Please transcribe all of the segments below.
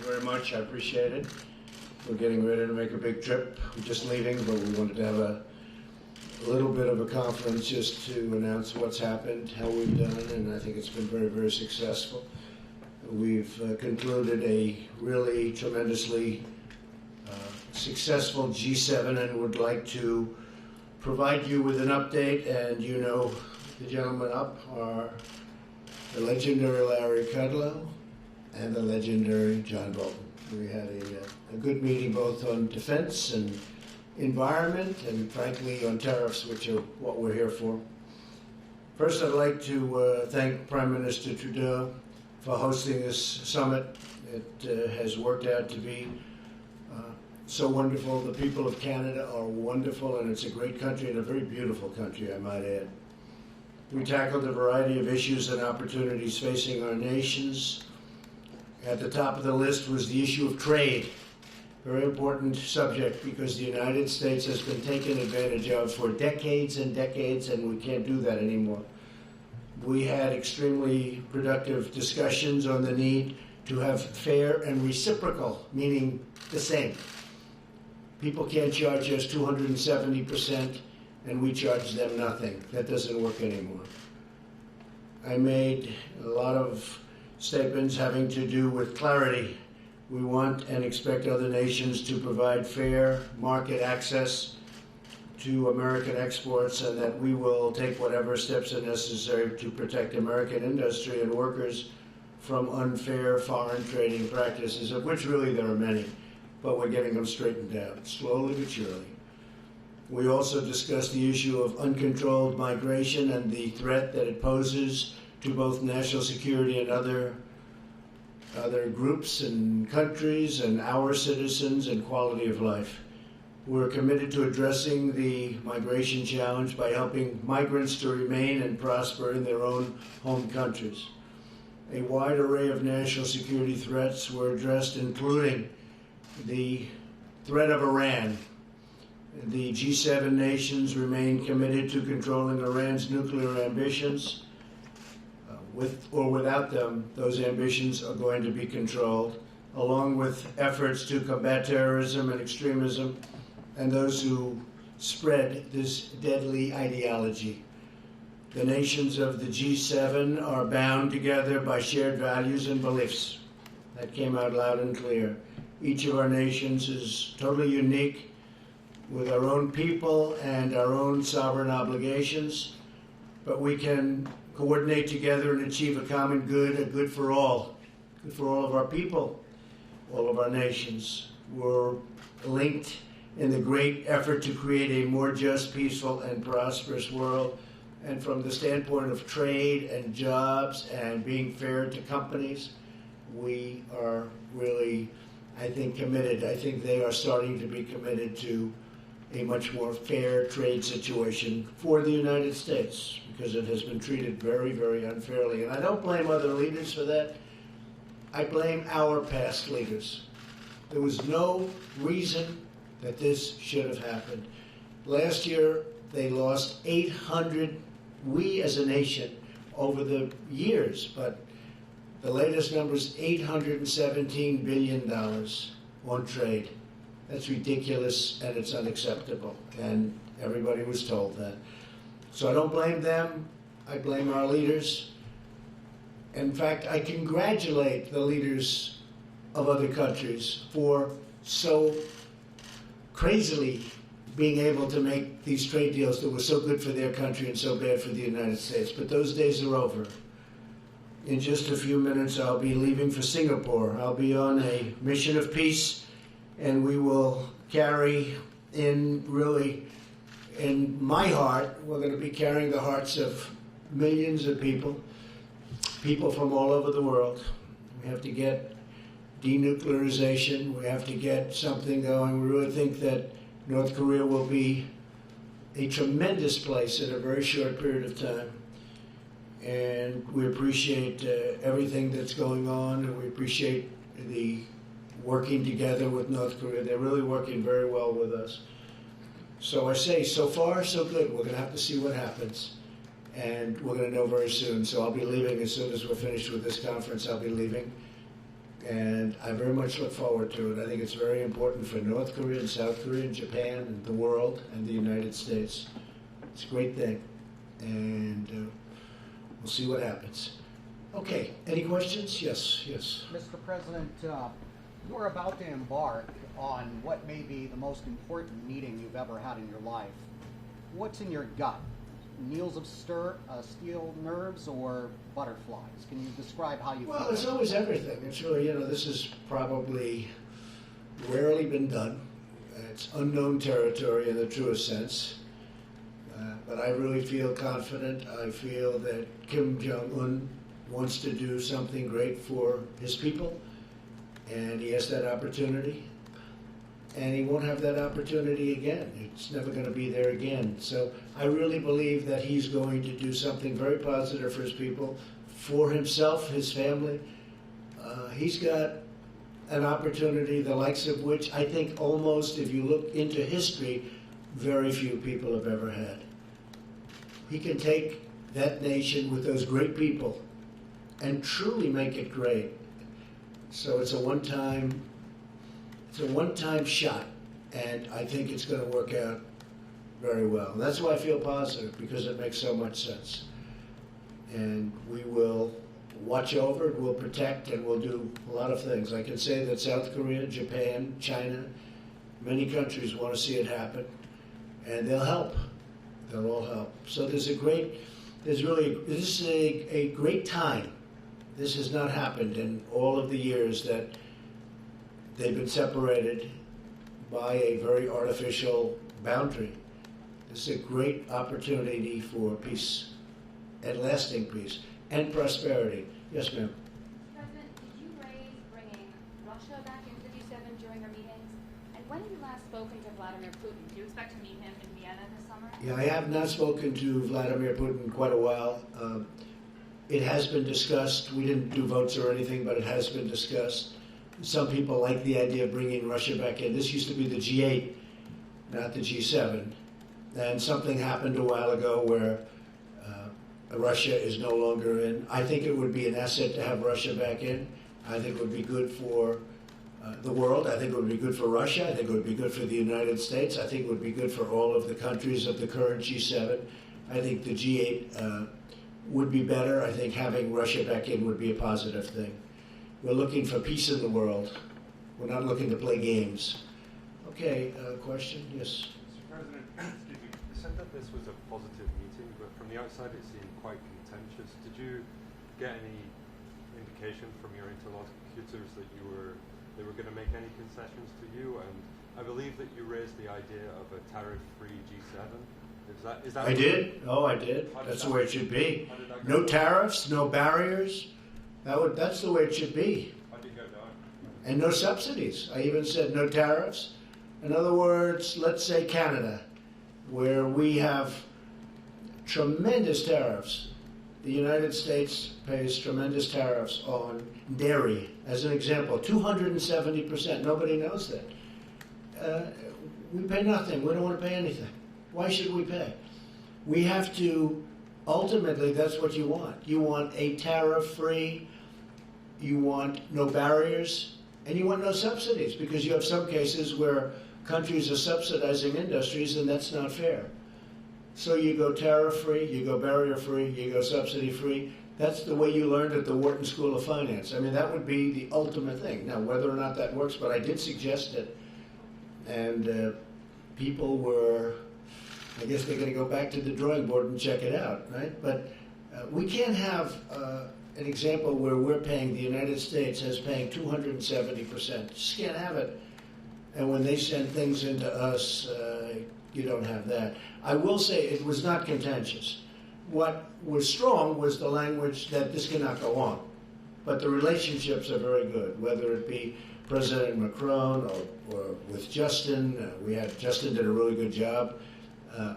very much. I appreciate it. We're getting ready to make a big trip. We're just leaving, but we wanted to have a little bit of a conference just to announce what's happened, how we've done, and I think it's been very, very successful. We've concluded a really tremendously successful G7 and would like to provide you with an update. And you know, the gentlemen up are the legendary Larry Kudlow and the legendary John Bolton. We had a good meeting both on defense and environment and, frankly, on tariffs, which are what we're here for. First, I'd like to thank Prime Minister Trudeau for hosting this summit. It has worked out to be so wonderful. The people of Canada are wonderful, and it's a great country and a very beautiful country, I might add. We tackled a variety of issues and opportunities facing our nations. At the top of the list was the issue of trade. Very important subject because the United States has been taken advantage of for decades and decades, and we can't do that anymore. We had extremely productive discussions on the need to have fair and reciprocal, meaning the same. People can't charge us 270% and we charge them nothing. That doesn't work anymore. I made a lot of statements having to do with clarity. We want and expect other nations to provide fair market access to American exports, and that we will take whatever steps are necessary to protect American industry and workers from unfair foreign trading practices, of which really there are many, but we're getting them straightened out, slowly but surely. We also discussed the issue of uncontrolled migration and the threat that it poses to both national security and other groups and countries and our citizens and quality of life. We're committed to addressing the migration challenge by helping migrants to remain and prosper in their own home countries. A wide array of national security threats were addressed, including the threat of Iran. The G7 nations remain committed to controlling Iran's nuclear ambitions. With or without them, those ambitions are going to be controlled, along with efforts to combat terrorism and extremism and those who spread this deadly ideology. The nations of the G7 are bound together by shared values and beliefs. That came out loud and clear. Each of our nations is totally unique with our own people and our own sovereign obligations, but we can coordinate together and achieve a common good, a good for all of our people, all of our nations. We're linked in the great effort to create a more just, peaceful, and prosperous world. And from the standpoint of trade and jobs and being fair to companies, we are really, I think, committed. I think they are starting to be committed to a much more fair trade situation for the United States, because it has been treated very, very unfairly. And I don't blame other leaders for that. I blame our past leaders. There was no reason that this should have happened. Last year, they lost 800, we as a nation, over the years, but the latest number is $817 billion on trade. That's ridiculous, and it's unacceptable, and everybody was told that. So I don't blame them. I blame our leaders. In fact, I congratulate the leaders of other countries for so crazily being able to make these trade deals that were so good for their country and so bad for the United States. But those days are over. In just a few minutes, I'll be leaving for Singapore. I'll be on a mission of peace, and we will carry in, really, in my heart, we're going to be carrying the hearts of millions of people from all over the world. We have to get denuclearization. We have to get something going. We really think that North Korea will be a tremendous place in a very short period of time. And we appreciate everything that's going on, and we appreciate the working together with North Korea. They're really working very well with us. So I say, so far, so good. We're going to have to see what happens, and we're going to know very soon. So I'll be leaving as soon as we're finished with this conference. I'll be leaving. And I very much look forward to it. I think it's very important for North Korea and South Korea and Japan and the world and the United States. It's a great thing. And we'll see what happens. Okay, any questions? Yes, yes. Mr. President, you're about to embark on what may be the most important meeting you've ever had in your life. What's in your gut? Needles of steel nerves or butterflies? Can you describe how you feel? Well, it's always everything. It's really, this is probably rarely been done. It's unknown territory in the truest sense. But I really feel confident. I feel that Kim Jong-un wants to do something great for his people, and he has that opportunity. And he won't have that opportunity again. It's never going to be there again. So I really believe that he's going to do something very positive for his people, for himself, his family. He's got an opportunity the likes of which I think almost, if you look into history, very few people have ever had. He can take that nation with those great people and truly make it great. So it's a one-time shot, and I think it's going to work out very well. And that's why I feel positive, because it makes so much sense. And we will watch over it, we'll protect, and we'll do a lot of things. I can say that South Korea, Japan, China, many countries want to see it happen, and they'll help. They'll all help. So this is a great time. This has not happened in all of the years that they've been separated by a very artificial boundary. This is a great opportunity for peace and lasting peace and prosperity. Yes, ma'am. President, did you raise bringing Russia back into G7 during our meetings? And when have you last spoken to Vladimir Putin? Do you expect to meet him in Vienna this summer? Yeah, I have not spoken to Vladimir Putin in quite a while. It has been discussed. We didn't do votes or anything, but it has been discussed. Some people like the idea of bringing Russia back in. This used to be the G8, not the G7. And something happened a while ago where Russia is no longer in. I think it would be an asset to have Russia back in. I think it would be good for the world. I think it would be good for Russia. I think it would be good for the United States. I think it would be good for all of the countries of the current G7. I think the G8 would be better. I think having Russia back in would be a positive thing. We're looking for peace in the world. We're not looking to play games. Okay, question? Yes. Mr. President, excuse me. You said that this was a positive meeting, but from the outside it seemed quite contentious. Did you get any indication from your interlocutors that they were going to make any concessions to you? And I believe that you raised the idea of a tariff-free G7. Is that? I did. Oh, I did. That's the way it should be. No tariffs, no barriers. That's the way it should be. How did it go down? And no subsidies. I even said no tariffs. In other words, let's say Canada, where we have tremendous tariffs. The United States pays tremendous tariffs on dairy, as an example, 270%. Nobody knows that. We pay nothing. We don't want to pay anything. Why should we pay? We have to, ultimately, that's what you want. You want a tariff-free, you want no barriers, and you want no subsidies, because you have some cases where countries are subsidizing industries, and that's not fair. So you go tariff-free, you go barrier-free, you go subsidy-free. That's the way you learned at the Wharton School of Finance. I mean, that would be the ultimate thing. Now, whether or not that works, but I did suggest it, and people were, I guess they're going to go back to the drawing board and check it out, right? But we can't have an example where we're paying, the United States is paying 270%. Just can't have it. And when they send things into us, you don't have that. I will say it was not contentious. What was strong was the language that this cannot go on. But the relationships are very good, whether it be President Macron or with Justin. Justin did a really good job.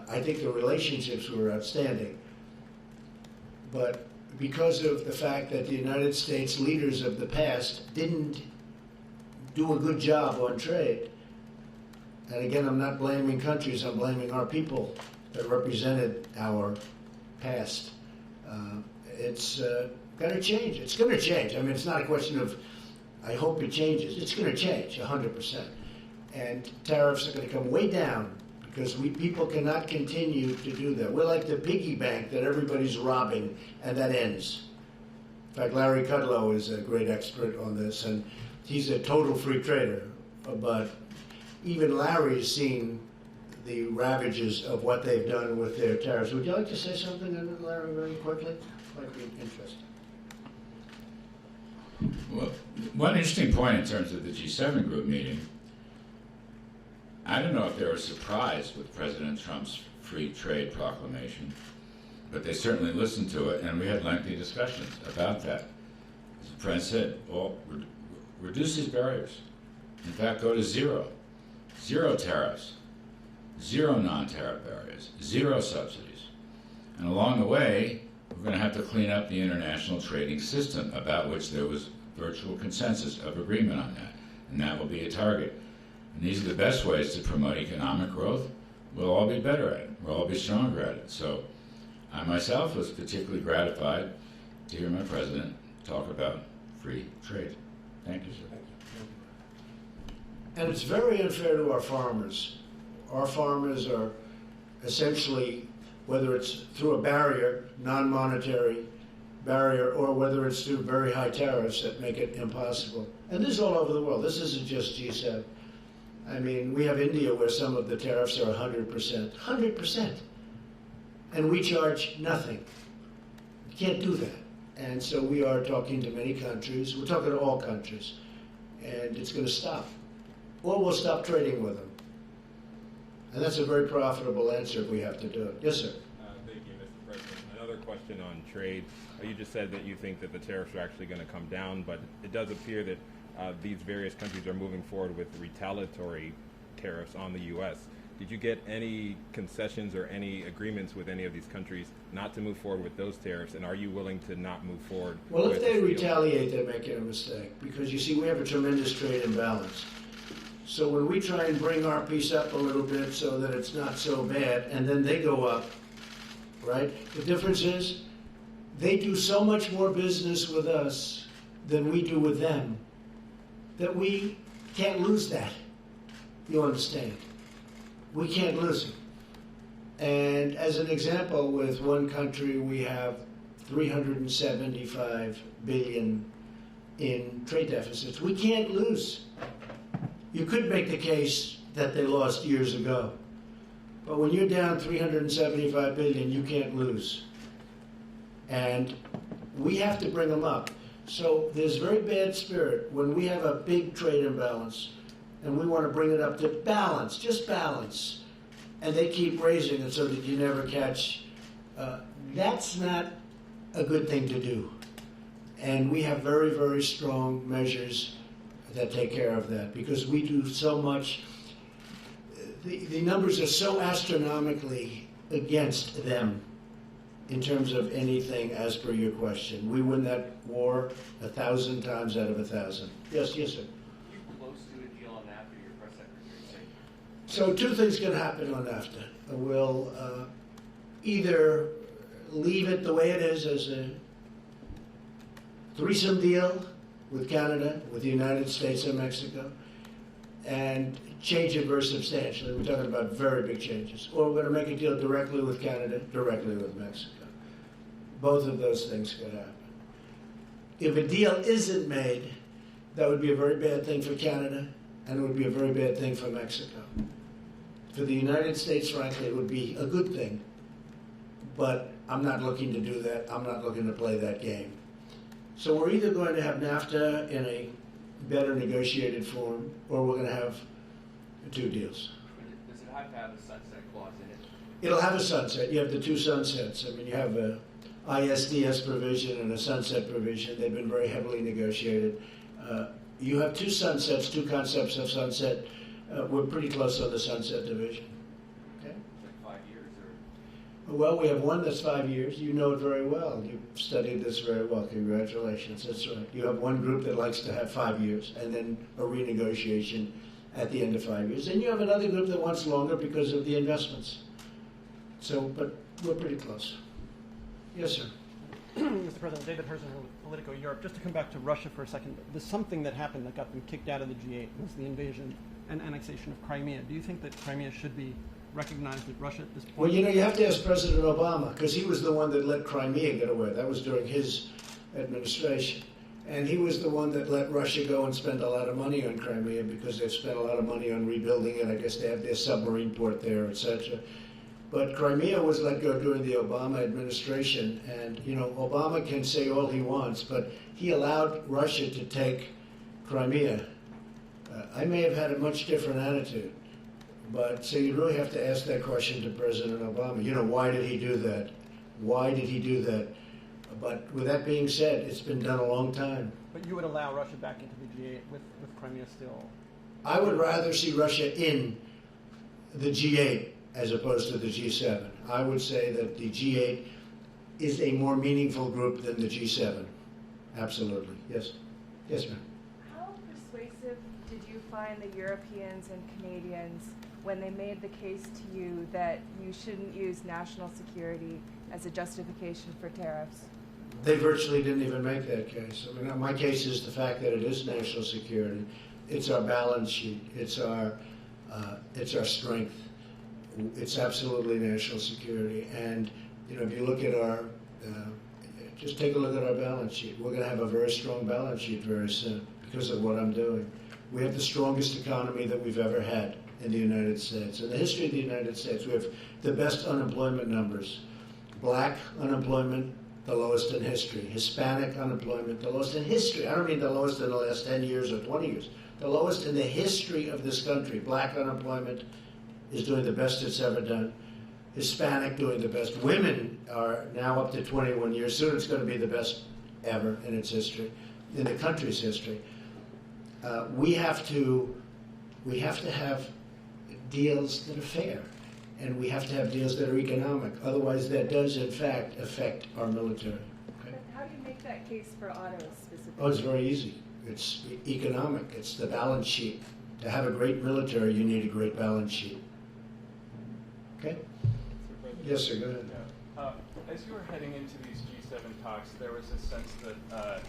I think the relationships were outstanding. But because of the fact that the United States leaders of the past didn't do a good job on trade, and again, I'm not blaming countries, I'm blaming our people that represented our past. It's got to change. It's going to change. I mean, it's not a question of I hope it changes. It's going to change 100%. And tariffs are going to come way down because people cannot continue to do that. We're like the piggy bank that everybody's robbing, and that ends. In fact, Larry Kudlow is a great expert on this, and he's a total free trader. But even Larry's seen the ravages of what they've done with their tariffs. Would you like to say something, Larry, very quickly? Might be interesting. Well, one interesting point in terms of the G7 group meeting, I don't know if they were surprised with President Trump's free trade proclamation, but they certainly listened to it, and we had lengthy discussions about that. As the President said, well, reduce these barriers. In fact, go to zero. Zero tariffs. Zero non-tariff barriers. Zero subsidies. And along the way, we're going to have to clean up the international trading system, about which there was virtual consensus of agreement on that. And that will be a target. And these are the best ways to promote economic growth. We'll all be better at it. We'll all be stronger at it. So I myself was particularly gratified to hear my president talk about free trade. Thank you, sir. And it's very unfair to our farmers. Our farmers are essentially, whether it's through a barrier, non-monetary barrier, or whether it's through very high tariffs that make it impossible. And this is all over the world. This isn't just G7. I mean, we have India where some of the tariffs are 100%. 100%. And we charge nothing. You can't do that. And so we are talking to many countries. We're talking to all countries. And it's going to stop. Or we'll stop trading with them. And that's a very profitable answer if we have to do it. Yes, sir. Thank you, Mr. President. Another question on trade. You just said that you think that the tariffs are actually going to come down, but it does appear that these various countries are moving forward with retaliatory tariffs on the U.S. Did you get any concessions or any agreements with any of these countries not to move forward with those tariffs, and are you willing to not move forward? Well, if they retaliate, they're making a mistake, because you see, we have a tremendous trade imbalance. So when we try and bring our piece up a little bit so that it's not so bad, and then they go up, right? The difference is they do so much more business with us than we do with them that we can't lose that. You understand? We can't lose it. And as an example, with one country, we have $375 billion in trade deficits. We can't lose. You could make the case that they lost years ago. But when you're down $375 billion, you can't lose. And we have to bring them up. So there's very bad spirit when we have a big trade imbalance and we want to bring it up to balance, just balance. And they keep raising it so that you never catch. That's not a good thing to do. And we have very, very strong measures that take care of that, because we do so much. The numbers are so astronomically against them in terms of anything as per your question. We win that war 1,000 times out of 1,000. Yes, yes, sir. Are you close to a deal on NAFTA, your press secretary said? So two things can happen on NAFTA. We'll either leave it the way it is as a threesome deal with Canada, with the United States and Mexico, and change it very substantially. We're talking about very big changes. Or we're going to make a deal directly with Canada, directly with Mexico. Both of those things could happen. If a deal isn't made, that would be a very bad thing for Canada, and it would be a very bad thing for Mexico. For the United States, frankly, it would be a good thing. But I'm not looking to do that. I'm not looking to play that game. So we're either going to have NAFTA in a better negotiated form, or we're going to have two deals. Does it have to have a sunset clause in it? It'll have a sunset. You have the two sunsets. I mean, you have a ISDS provision and a sunset provision. They've been very heavily negotiated. You have two sunsets, two concepts of sunset. We're pretty close on the sunset division. Okay? Like 5 years or? Well, we have one that's 5 years. You know it very well. You've studied this very well. Congratulations. That's right. You have one group that likes to have 5 years and then a renegotiation at the end of 5 years. And you have another group that wants longer because of the investments. So, but we're pretty close. Yes, sir. Mr. President, David Herson, Politico Europe. Just to come back to Russia for a second, there's something that happened that got them kicked out of the G8 was the invasion and annexation of Crimea. Do you think that Crimea should be recognized with Russia at this point? Well, you know, you have to ask President Obama, because he was the one that let Crimea get away. That was during his administration. And he was the one that let Russia go and spend a lot of money on Crimea, because they've spent a lot of money on rebuilding it. I guess they have their submarine port there, etc. But Crimea was let go during the Obama administration. And, you know, Obama can say all he wants, but he allowed Russia to take Crimea. I may have had a much different attitude. But so you really have to ask that question to President Obama. You know, why did he do that? Why did he do that? But with that being said, it's been done a long time. But you would allow Russia back into the G8 with Crimea still? I would rather see Russia in the G8 as opposed to the G7. I would say that the G8 is a more meaningful group than the G7. Absolutely. Yes. Yes, ma'am. How persuasive did you find the Europeans and Canadians when they made the case to you that you shouldn't use national security as a justification for tariffs? They virtually didn't even make that case. I mean, my case is the fact that it is national security. It's our balance sheet. It's our strength. It's absolutely national security. And you know, if you look at our, just take a look at our balance sheet. We're going to have a very strong balance sheet very soon because of what I'm doing. We have the strongest economy that we've ever had in the United States. In the history of the United States, we have the best unemployment numbers. Black unemployment, the lowest in history. Hispanic unemployment, the lowest in history. I don't mean the lowest in the last 10 years or 20 years. The lowest in the history of this country. Black unemployment is doing the best it's ever done. Hispanic doing the best. Women are now up to 21 years. Soon it's going to be the best ever in its history, in the country's history. We have to have deals that are fair. And we have to have deals that are economic. Otherwise, that does, in fact, affect our military. Okay? But how do you make that case for autos specifically? Oh, it's very easy. It's economic. It's the balance sheet. To have a great military, you need a great balance sheet. Okay? Yes, sir. Go ahead. Yeah. As you were heading into these G7 talks, there was a sense that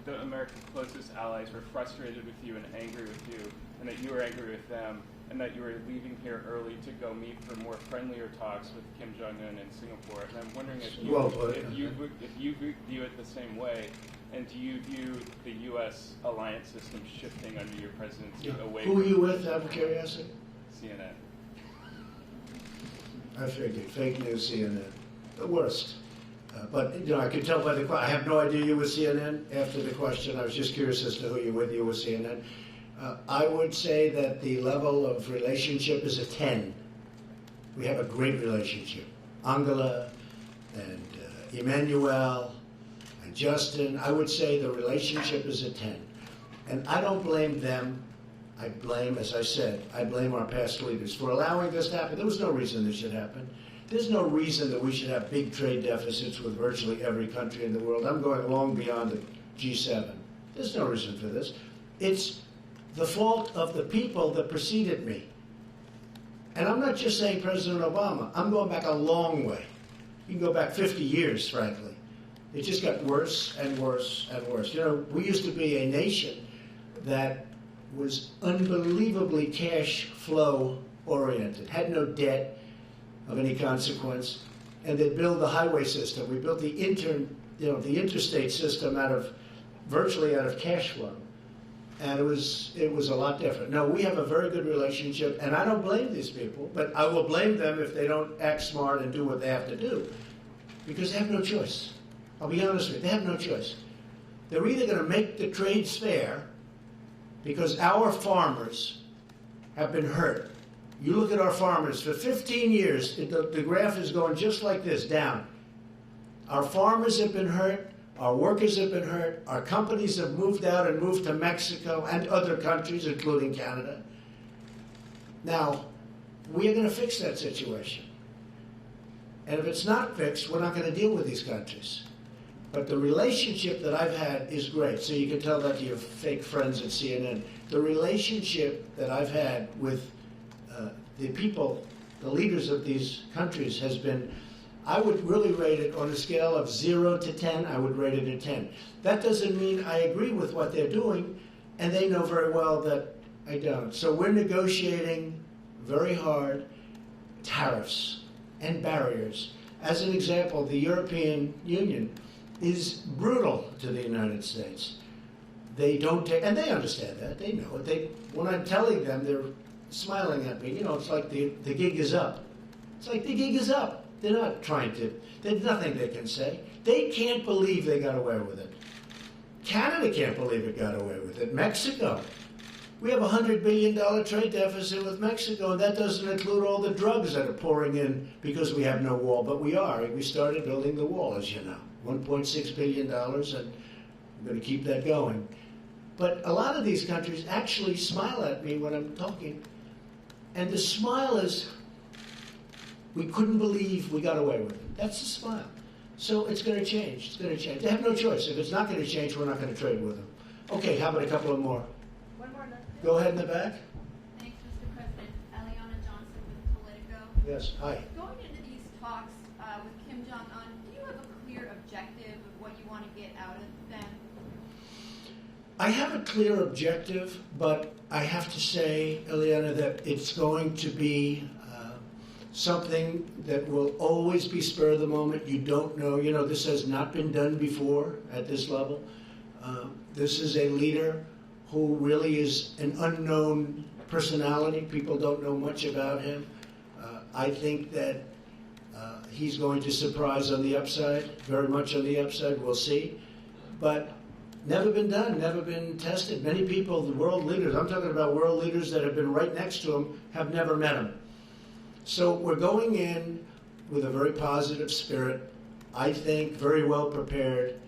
the America's closest allies were frustrated with you and angry with you, and that you were angry with them, and that you were leaving here early to go meet for more friendlier talks with Kim Jong-un in Singapore. And I'm wondering if you view it the same way, and do you view the U.S. alliance system shifting under your presidency away from... Who are you with, out of curiosity? CNN. I figured. Fake news CNN. The worst. But, you know, I could tell by the question. I have no idea you were CNN after the question. I was just curious as to who you're with. You were CNN. I would say that the level of relationship is a 10. We have a great relationship. Angela and Emmanuel and Justin, I would say the relationship is a 10. And I don't blame them. I blame, as I said, I blame our past leaders for allowing this to happen. There was no reason this should happen. There's no reason that we should have big trade deficits with virtually every country in the world. I'm going long beyond the G7. There's no reason for this. It's the fault of the people that preceded me. And I'm not just saying President Obama. I'm going back a long way. You can go back 50 years, frankly. It just got worse and worse and worse. You know, we used to be a nation that was unbelievably cash flow oriented, had no debt of any consequence, and they'd build the highway system. We built the interstate system virtually out of cash flow. And it was a lot different. No, we have a very good relationship, and I don't blame these people, but I will blame them if they don't act smart and do what they have to do, because they have no choice. I'll be honest with you, they have no choice. They're either going to make the trades fair, because our farmers have been hurt. You look at our farmers, for 15 years, the graph is going just like this, down. Our farmers have been hurt. Our workers have been hurt. Our companies have moved out and moved to Mexico and other countries, including Canada. Now, we are going to fix that situation. And if it's not fixed, we're not going to deal with these countries. But the relationship that I've had is great. So you can tell that to your fake friends at CNN. The relationship that I've had with the people, the leaders of these countries has been, I would really rate it on a scale of 0 to 10, I would rate it a 10. That doesn't mean I agree with what they're doing, and they know very well that I don't. So we're negotiating very hard tariffs and barriers. As an example, the European Union is brutal to the United States. They don't take, and they understand that, they know it. When I'm telling them, they're smiling at me. You know, it's like the gig is up. It's like the gig is up. They're not trying to, there's nothing they can say. They can't believe they got away with it. Canada can't believe it got away with it. Mexico. We have a $100 billion trade deficit with Mexico, and that doesn't include all the drugs that are pouring in because we have no wall. But we are. We started building the wall, as you know. $1.6 billion, and we're going to keep that going. But a lot of these countries actually smile at me when I'm talking. And the smile is, we couldn't believe we got away with it. That's the smile. So it's going to change. It's going to change. They have no choice. If it's not going to change, we're not going to trade with them. Okay, how about a couple of more? One more. Go ahead in the back. Thanks, Mr. President. Eliana Johnson with Politico. Yes, hi. Going into these talks with Kim Jong-un, do you have a clear objective of what you want to get out of them? I have a clear objective, but I have to say, Eliana, that it's going to be something that will always be spur of the moment. You don't know. You know, this has not been done before at this level. This is a leader who really is an unknown personality. People don't know much about him. I think that he's going to surprise on the upside, very much on the upside. We'll see. But never been done, never been tested. Many people, the world leaders, I'm talking about world leaders that have been right next to him, have never met him. So we're going in with a very positive spirit, I think, very well prepared.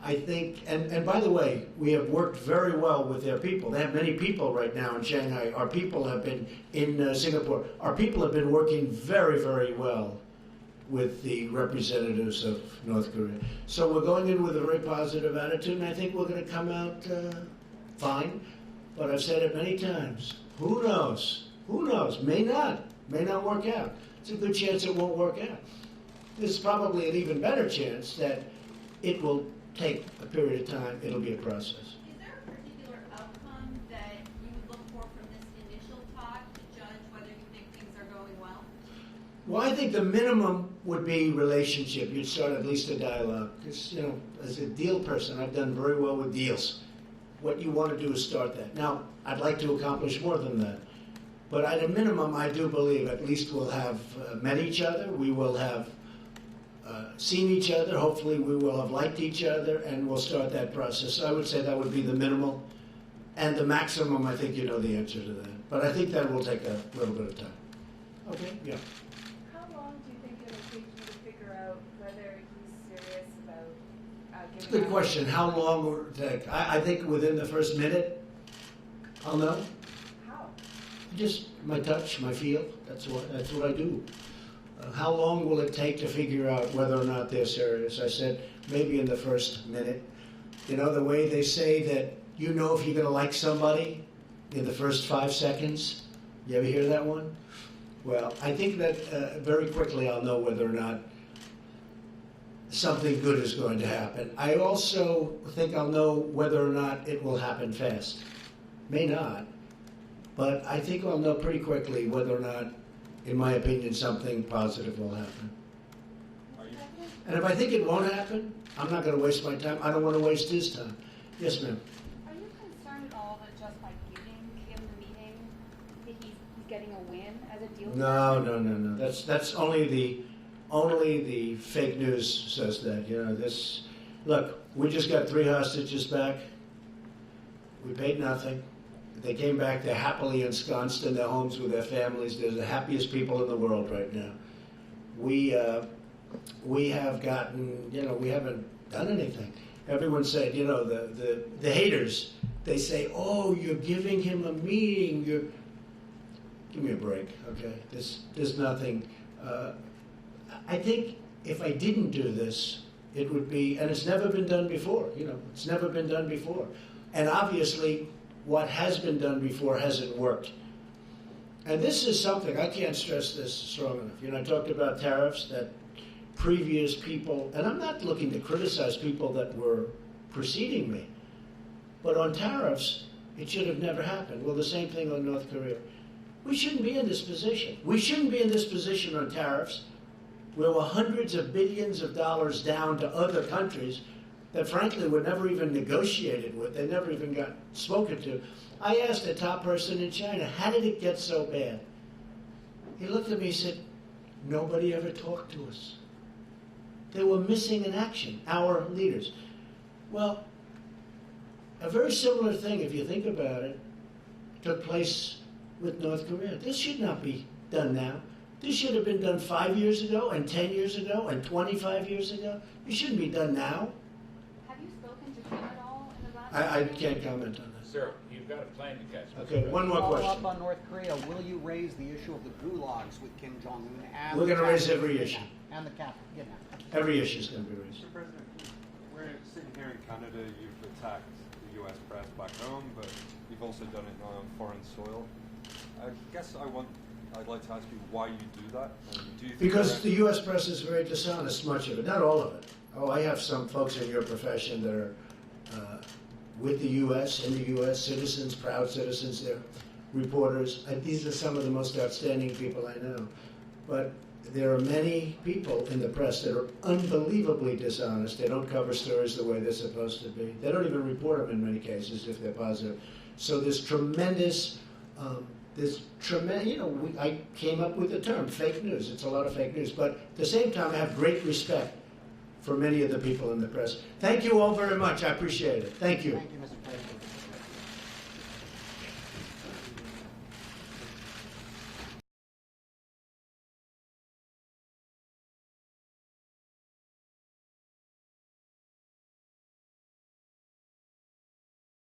I think, and by the way, we have worked very well with their people. They have many people right now in Shanghai. Our people have been in Singapore. Our people have been working very, very well with the representatives of North Korea. So we're going in with a very positive attitude, and I think we're going to come out fine. But I've said it many times. Who knows? Who knows? May not work out. It's a good chance it won't work out. There's probably an even better chance that it will take a period of time. It'll be a process. Is there a particular outcome that you would look for from this initial talk to judge whether you think things are going well? Well, I think the minimum would be relationship. You'd start at least a dialogue. Because, you know, as a deal person, I've done very well with deals. What you want to do is start that. Now, I'd like to accomplish more than that. But at a minimum, I do believe at least we'll have met each other. We will have seen each other. Hopefully, we will have liked each other, and we'll start that process. So I would say that would be the minimal. And the maximum, I think you know the answer to that. But I think that will take a little bit of time. Okay, yeah. How long do you think it'll take you to figure out whether he's serious about giving Good up? question. How long will it take? I think within the first minute, I'll know. How? Just my touch, my feel. That's what I do. How long will it take to figure out whether or not they're serious? I said maybe in the first minute. You know, the way they say that you know if you're going to like somebody in the first 5 seconds. You ever hear that one? Well, I think that very quickly I'll know whether or not something good is going to happen. I also think I'll know whether or not it will happen fast. May not, but I think I'll know pretty quickly whether or not, in my opinion, something positive will happen. And if I think it won't happen, I'm not going to waste my time. I don't want to waste his time. Yes, ma'am. Are you concerned at all that just by giving Kim the meeting, that he's getting a win as a deal? No. That's only the fake news says that. You know, this. Look, we just got 3 hostages back. We paid nothing. They came back. They're happily ensconced in their homes with their families. They're the happiest people in the world right now. We have gotten. You know, we haven't done anything. Everyone said, you know, the haters. They say, oh, you're giving him a meeting. Give me a break, okay? There's nothing. I think if I didn't do this, it would be, and it's never been done before, you know, it's never been done before. And obviously, what has been done before hasn't worked. And this is something, I can't stress this strong enough. You know, I talked about tariffs, that previous people, and I'm not looking to criticize people that were preceding me, but on tariffs, it should have never happened. Well, the same thing on North Korea. We shouldn't be in this position. We shouldn't be in this position on tariffs where we're hundreds of billions of dollars down to other countries that frankly were never even negotiated with. They never even got spoken to. I asked a top person in China, how did it get so bad? He looked at me and said, nobody ever talked to us. They were missing in action, our leaders. Well, a very similar thing, if you think about it, took place with North Korea. This should not be done now. This should have been done 5 years ago, and 10 years ago, and 25 years ago. It shouldn't be done now. Have you spoken to him at all in the last I can't comment on that. Sir, you've got a plane to catch. Okay, one more Follow question. up on North Korea. Will you raise the issue of the gulags with Kim Jong-un? And We're the going to raise Japanese every kidnap- issue. And the kidnapping. Every issue is going to be raised. Mr. President, we're sitting here in Canada, you've attacked the US press back home, but you've also done it now on foreign soil. I guess I'd like to ask you why you do that. And do you think Because the U.S. press is very dishonest, much of it, not all of it. Oh, I have some folks in your profession that are with the U.S., in the U.S., citizens, proud citizens, they're reporters. These are some of the most outstanding people I know. But there are many people in the press that are unbelievably dishonest. They don't cover stories the way they're supposed to be. They don't even report them in many cases if they're positive. So there's tremendous, I came up with the term, fake news. It's a lot of fake news. But at the same time, I have great respect for many of the people in the press. Thank you all very much. I appreciate it. Thank you. Thank you.